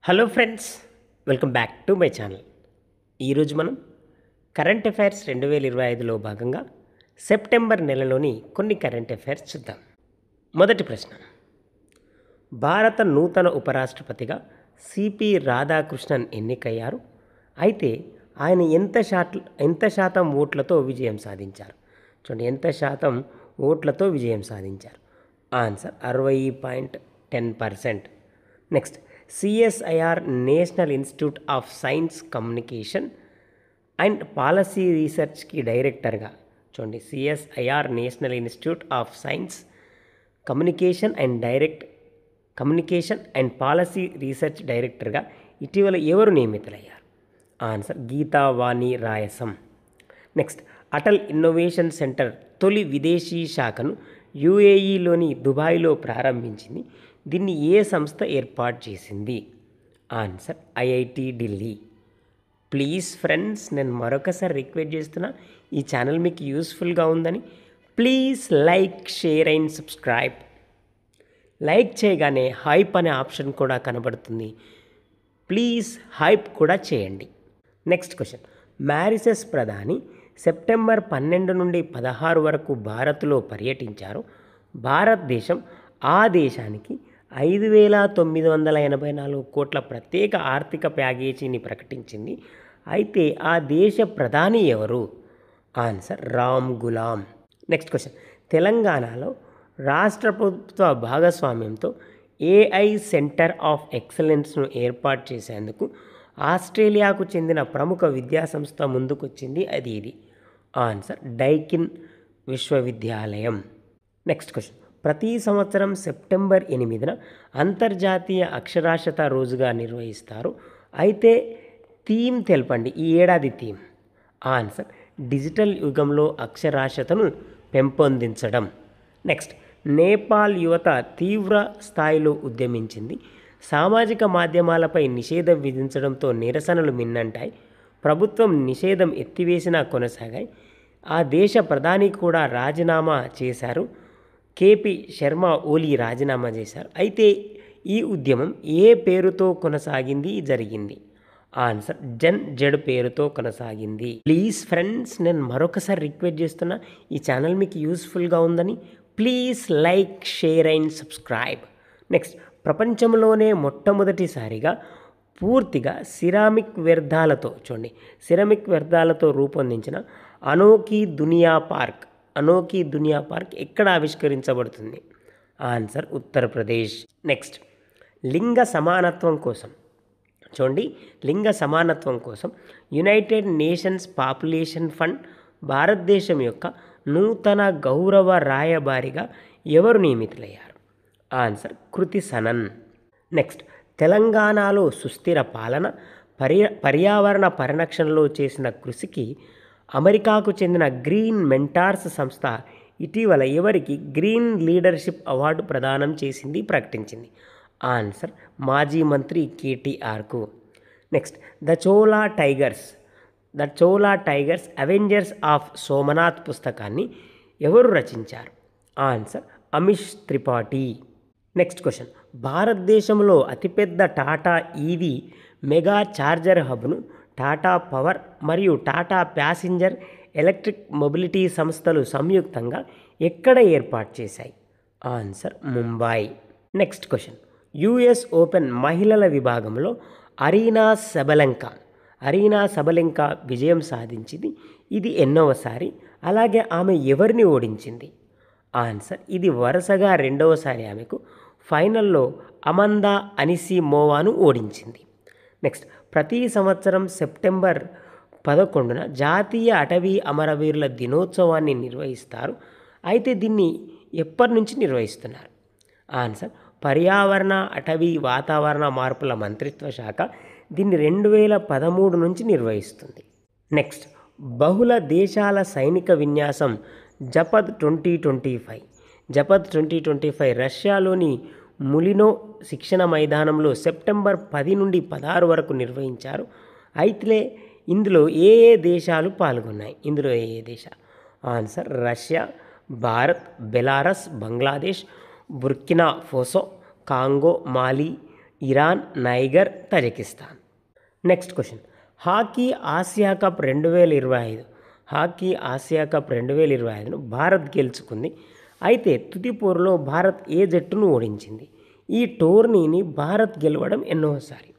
Hello friends, welcome back to my channel. ఈరోజు మనం current affairs 2025లో భాగంగా సెప్టెంబర్ నెలలోని కొన్ని కరెంట్ అఫైర్స్ చూద్దాం. మొదటి ప్రశ్న, భారత నూతన ఉపరాష్ట్రపతిగా సిపి రాధాకృష్ణన్ ఎన్నికయ్యారు. అయితే ఆయన ఎంత శాతం ఓట్లతో విజయం సాధించారు? చూడండి, ఎంత శాతం ఓట్లతో విజయం సాధించారు? Answer 60.10%. Next, CSIR National Institute of Science Communication and Policy రీసెర్చ్కి డైరెక్టర్గా, చూడండి, CSIR National Institute of Science Communication and Policy Research డైరెక్టర్గా ఇటీవల ఎవరు నియమితులయ్యారు? Answer Geeta Vani Rayasam. Next, Atal Innovation Centre తొలి విదేశీ శాఖను యుఏఈలోని దుబాయ్లో ప్రారంభించింది. దీన్ని ఏ సంస్థ ఏర్పాటు చేసింది? Answer IIT Delhi. Please friends, నేను మరొకసారి రిక్వెస్ట్ చేస్తున్నా, ఈ ఛానల్ మీకు యూస్ఫుల్గా ఉందని please like, share and subscribe. Like చేయగానే హైప్ అనే ఆప్షన్ కూడా కనబడుతుంది. ప్లీజ్ హైప్ కూడా చేయండి. నెక్స్ట్ క్వశ్చన్, మారిషస్ ప్రధాని సెప్టెంబర్ 12 నుండి 16 వరకు భారత్లో పర్యటించారు. భారతదేశం ఆ దేశానికి 5,984 కోట్ల ప్రత్యేక ఆర్థిక ప్యాకేజీని ప్రకటించింది. అయితే ఆ దేశ ప్రధాని ఎవరు? Answer Ram Ghulam. Next question, తెలంగాణలో రాష్ట్ర ప్రభుత్వ భాగస్వామ్యంతో ఏఐ సెంటర్ ఆఫ్ ఎక్సలెన్స్ను ఏర్పాటు చేసేందుకు ఆస్ట్రేలియాకు చెందిన ప్రముఖ విద్యాసంస్థ ముందుకొచ్చింది. ఇది ఆన్సర్ డైకిన్ విశ్వవిద్యాలయం. నెక్స్ట్ క్వశ్చన్, ప్రతి సంవత్సరం సెప్టెంబర్ 8న అంతర్జాతీయ అక్షరాస్యత రోజుగా నిర్వహిస్తారు. అయితే థీమ్ తెలపండి, ఈ ఏడాది థీమ్. ఆన్సర్ డిజిటల్ యుగంలో అక్షరాస్యతను పెంపొందించడం. నెక్స్ట్, నేపాల్ యువత తీవ్ర స్థాయిలో ఉద్యమించింది. సామాజిక మాధ్యమాలపై నిషేధం విధించడంతో నిరసనలు మిన్నంటాయి. ప్రభుత్వం నిషేధం ఎత్తివేసినా కొనసాగాయి. ఆ దేశ ప్రధాని కూడా రాజీనామా చేశారు. కేపీ శర్మ ఓలీ రాజీనామా చేశారు. అయితే ఈ ఉద్యమం ఏ పేరుతో జరిగింది? ఆన్సర్ జన్ జడ్ పేరుతో కొనసాగింది. ప్లీజ్ ఫ్రెండ్స్, నేను మరొకసారి రిక్వెస్ట్ చేస్తున్నా, ఈ ఛానల్ మీకు యూస్ఫుల్గా ఉందని please like, share and subscribe. Next, ప్రపంచంలోనే మొట్టమొదటిసారిగా పూర్తిగా సిరామిక్ వ్యర్థాలతో రూపొందించిన అనోఖీ దునియా పార్క్ ఎక్కడ ఆవిష్కరించబడుతుంది? ఆన్సర్ ఉత్తరప్రదేశ్. నెక్స్ట్, లింగ సమానత్వం కోసం యునైటెడ్ నేషన్స్ పాపులేషన్ ఫండ్ భారతదేశం యొక్క నూతన గౌరవ రాయబారిగా ఎవరు నియమితులయ్యారు? ఆన్సర్ కృతి సనన్. నెక్స్ట్, తెలంగాణలో సుస్థిర పాలన, పర్యావరణ పరిరక్షణలో చేసిన కృషికి అమెరికాకు చెందిన గ్రీన్ మెంటార్స్ సంస్థ ఇటీవల ఎవరికి గ్రీన్ లీడర్షిప్ అవార్డు ప్రకటించింది? ఆన్సర్ మాజీ మంత్రి కేటీఆర్కు. Next, the Chola Tigers Avengers of Somnath పుస్తకాన్ని ఎవరు రచించారు? Answer Amish Tripathi. Next question, భారతదేశంలో అతిపెద్ద టాటా ఈవీ మెగా ఛార్జర్ హబ్ను టాటా పవర్ మరియు టాటా ప్యాసింజర్ ఎలక్ట్రిక్ మొబిలిటీ సంస్థలు సంయుక్తంగా ఎక్కడ ఏర్పాటు చేశాయి? Answer Mumbai. Next question, US open మహిళల విభాగంలో అరీనా సబలెంకా విజయం సాధించింది. ఇది ఎన్నోసారి? అలాగే ఆమె ఎవరిని ఓడించింది? ఆన్సర్ ఇది వరుసగా రెండవసారి ఆమెకు ఫైనల్లో అమందా అనిసిమోవాను ఓడించింది. నెక్స్ట్, ప్రతి సంవత్సరం సెప్టెంబర్ 11న జాతీయ అటవీ అమరవీరుల దినోత్సవాన్ని నిర్వహిస్తారు. అయితే దీన్ని ఎప్పటి నుంచి నిర్వహిస్తున్నారు? ఆన్సర్ పర్యావరణ, అటవీ, వాతావరణ మార్పుల మంత్రిత్వ శాఖ దీన్ని 2013 నుంచి నిర్వహిస్తుంది. నెక్స్ట్, బహుళ దేశాల సైనిక విన్యాసం జపద్ 2025 రష్యాలోని ములినో శిక్షణ మైదానంలో సెప్టెంబర్ 10 నుండి 16 వరకు నిర్వహించారు. అయితే ఇందులో ఏ దేశాలు పాల్గొన్నాయి? Answer Russia, Bharat, Belarus, Bangladesh, Burkina Faso, Congo, Mali, Iran, Niger, Tajikistan. Next question, hockey Asia Cup 2025 hockey Asia Cup 2025ను భారత్ గెలుచుకుంది. అయితే తుది పోరులో భారత్ ఏ జట్టును ఓడించింది? ఈ టోర్నీని భారత్ గెలవడం ఎన్నోసారి?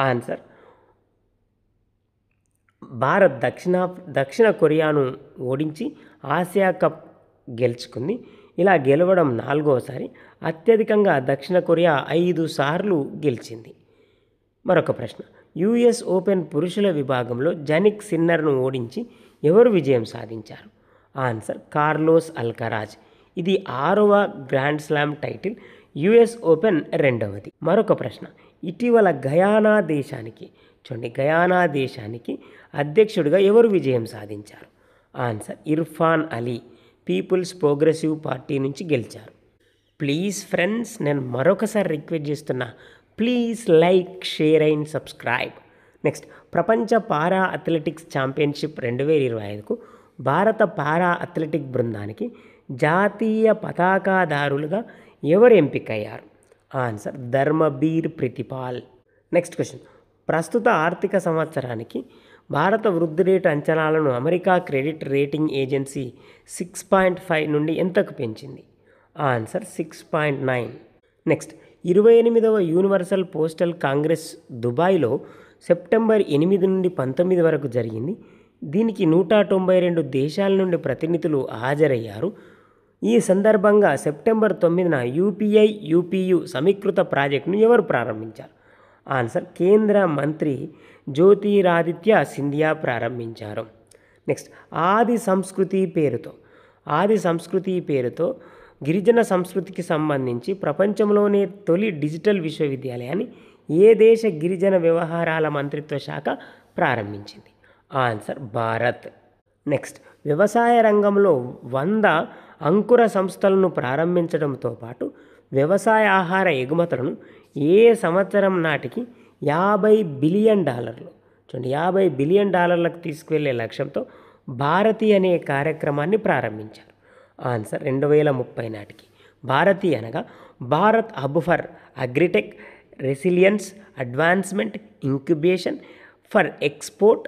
ఆన్సర్, భారత్ దక్షిణ కొరియాను ఓడించి ఆసియా కప్ గెలుచుకుంది. ఇలా గెలవడం 4వసారి. అత్యధికంగా దక్షిణ కొరియా 5 సార్లు గెలిచింది. మరొక ప్రశ్న, యుఎస్ ఓపెన్ పురుషుల విభాగంలో జనిక్ సిన్నర్ను ఓడించి ఎవరు విజయం సాధించారు? Answer, Carlos Alcaraz. ఇది 6వ grand slam title, US open 2వది. మరొక ప్రశ్న, ఇటీవల గయానా దేశానికి అధ్యక్షుడిగా ఎవరు విజయం సాధించారు? Answer, Irfaan Ali people's progressive party నుంచి గెలిచారు. ప్లీజ్ ఫ్రెండ్స్, నేను మరొకసారి రిక్వెస్ట్ చేస్తున్నా, please like, share and subscribe. Next, ప్రపంచ పారా అథ్లెటిక్స్ ఛాంపియన్షిప్ 2025కు భారత పారా అథ్లెటిక్ బృందానికి జాతీయ పతాకాదారులుగా ఎవరు ఎంపికయ్యారు? ఆన్సర్, ధర్మబీర్ ప్రతిపాల్. నెక్స్ట్ క్వశ్చన్, ప్రస్తుత ఆర్థిక సంవత్సరానికి భారత వృద్ధి రేటు అంచనాలను అమెరికా క్రెడిట్ రేటింగ్ ఏజెన్సీ 6.5 నుండి ఎంతకు పెంచింది? ఆన్సర్, 6.9. నెక్స్ట్, 28వ యూనివర్సల్ పోస్టల్ కాంగ్రెస్ దుబాయ్లో సెప్టెంబర్ 8 నుండి 19 వరకు జరిగింది. దీనికి 192 దేశాల నుండి ప్రతినిధులు హాజరయ్యారు. ఈ సందర్భంగా సెప్టెంబర్ 9న యూపీయు సమీకృత ప్రాజెక్టును ఎవరు ప్రారంభించారు? ఆన్సర్, కేంద్ర మంత్రి జ్యోతిరాదిత్య సింధియా ప్రారంభించారు. నెక్స్ట్, ఆది సంస్కృతి పేరుతో గిరిజన సంస్కృతికి సంబంధించి ప్రపంచంలోనే తొలి డిజిటల్ విశ్వవిద్యాలయాన్ని ఏ దేశ గిరిజన వ్యవహారాల మంత్రిత్వ శాఖ ప్రారంభించింది? ఆన్సర్, భారత్. నెక్స్ట్, వ్యవసాయ రంగంలో 100 అంకుర సంస్థలను ప్రారంభించడంతో పాటు వ్యవసాయ ఆహార ఎగుమతులను ఏ సంవత్సరం నాటికి $50 బిలియన్ చూడండి $50 బిలియన్ తీసుకువెళ్లే లక్ష్యంతో భారతి అనే కార్యక్రమాన్ని ప్రారంభించారు? ఆన్సర్, 2030 నాటికి. భారతి అనగా Bharat hub for agritech, resilience, advancement, incubation for export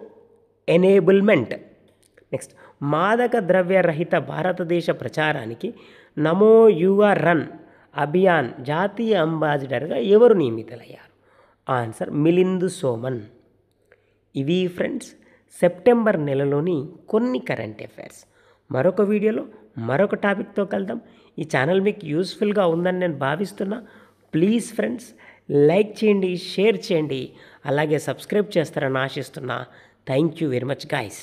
enablement. Next, మాదక ద్రవ్య రహిత భారతదేశ ప్రచారానికి నమో యువ రన్ అభియాన్ జాతీయ అంబాసిడర్గా ఎవరు నియమితులయ్యారు? ఆన్సర్, మిలింద్ సోమన్. ఇవి ఫ్రెండ్స్ సెప్టెంబర్ నెలలోని కొన్ని కరెంట్ అఫైర్స్. మరొక వీడియోలో మరొక టాపిక్తో కలుద్దాం. ఈ ఛానల్ మీకు యూస్ఫుల్గా ఉందని నేను భావిస్తున్నా. ప్లీజ్ ఫ్రెండ్స్, లైక్ చేయండి, షేర్ చేయండి, అలాగే సబ్స్క్రైబ్ చేస్తారని ఆశిస్తున్నా. Thank you very much guys.